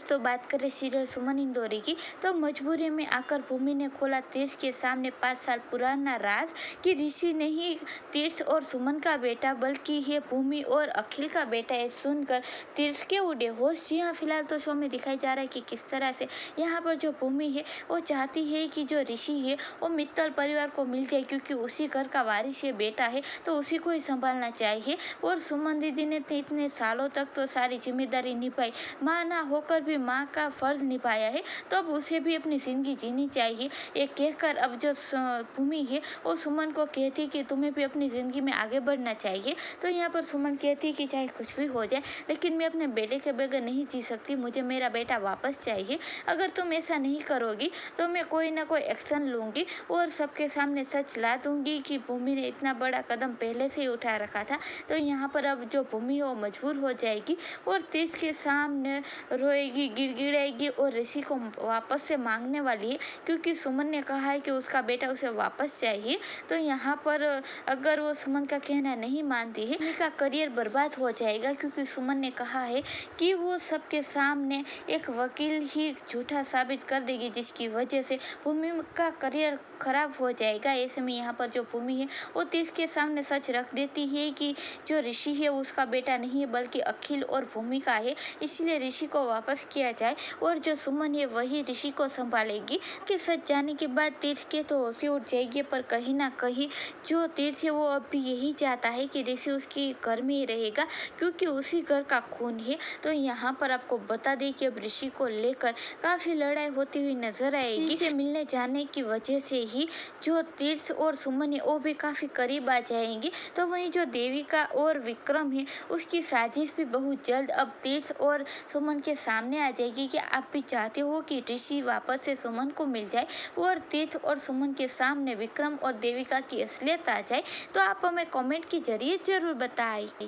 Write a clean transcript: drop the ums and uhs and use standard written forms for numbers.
तो बात करें सीरियल सुमन इंदौरी की, तो मजबूरी में आकर भूमि ने खोला तीर्थ के सामने 5 साल पुराना राज कि ऋषि नहीं तीर्थ और सुमन का बेटा बल्कि ये भूमि और अखिल का बेटा है। सुनकर तीर्थ के उड़े होश। जी हाँ, फिलहाल तो शो में दिखाई जा रहा है कि किस तरह से यहाँ पर जो भूमि है वो चाहती है कि जो ऋषि है वो मित्तल परिवार को मिल जाए, क्योंकि उसी घर का वारिस ये बेटा है तो उसी को ही संभालना चाहिए। और सुमन दीदी ने तो इतने सालों तक तो सारी जिम्मेदारी निभाई, माँ ना होकर भी माँ का फर्ज निभाया है, तो अब उसे भी अपनी जिंदगी जीनी चाहिए। ये कहकर अब जो भूमि है वो सुमन को कहती कि तुम्हें भी अपनी जिंदगी में आगे बढ़ना चाहिए। तो यहाँ पर सुमन कहती कि चाहे कुछ भी हो जाए लेकिन मैं अपने बेटे के बगैर नहीं जी सकती, मुझे मेरा बेटा वापस चाहिए। अगर तुम ऐसा नहीं करोगी तो मैं कोई ना कोई एक्शन लूंगी और सबके सामने सच ला दूंगी कि भूमि ने इतना बड़ा कदम पहले से ही उठा रखा था। तो यहाँ पर अब जो भूमि है वो मजबूर हो जाएगी और तीर्थ के सामने रोएगी, गिड़गिड़ाएगी और ऋषि को वापस से मांगने वाली है, क्योंकि सुमन ने कहा है कि उसका बेटा उसे वापस चाहिए। तो यहाँ पर अगर वो सुमन का कहना नहीं मानती है, उनका करियर बर्बाद हो जाएगा, क्योंकि सुमन ने कहा है कि वो सबके सामने एक वकील ही झूठा साबित कर देगी, जिसकी वजह से भूमि का करियर खराब हो जाएगा। ऐसे में यहाँ पर जो भूमि है वो तीर्थ के सामने सच रख देती है कि जो ऋषि है उसका बेटा नहीं है बल्कि अखिल और भूमि का है, इसलिए ऋषि को वापस किया जाए और जो सुमन है वही ऋषि को संभालेगी। कि सच जाने के बाद तीर्थ के तो होशी उठ जाएगी, पर कहीं ना कहीं जो तीर्थ है वो अब भी यही चाहता है कि ऋषि उसके घर में ही रहेगा, क्योंकि उसी घर का खून है। तो यहाँ पर आपको बता दें कि अब ऋषि को लेकर काफी लड़ाई होती हुई नजर आएगी। ऋषि से मिलने जाने की वजह से ही जो तीर्थ और सुमन है वो भी काफी करीब आ जाएंगी। तो वहीं जो देविका और विक्रम है उसकी साजिश भी बहुत जल्द अब तीर्थ और सुमन के सामने आ जाएगी कि आप भी चाहते हो कि ऋषि वापस से सुमन को मिल जाए और तीर्थ और सुमन के सामने विक्रम और देविका की असलियत आ जाए। तो आप हमें कमेंट के जरिए जरूर बताएं।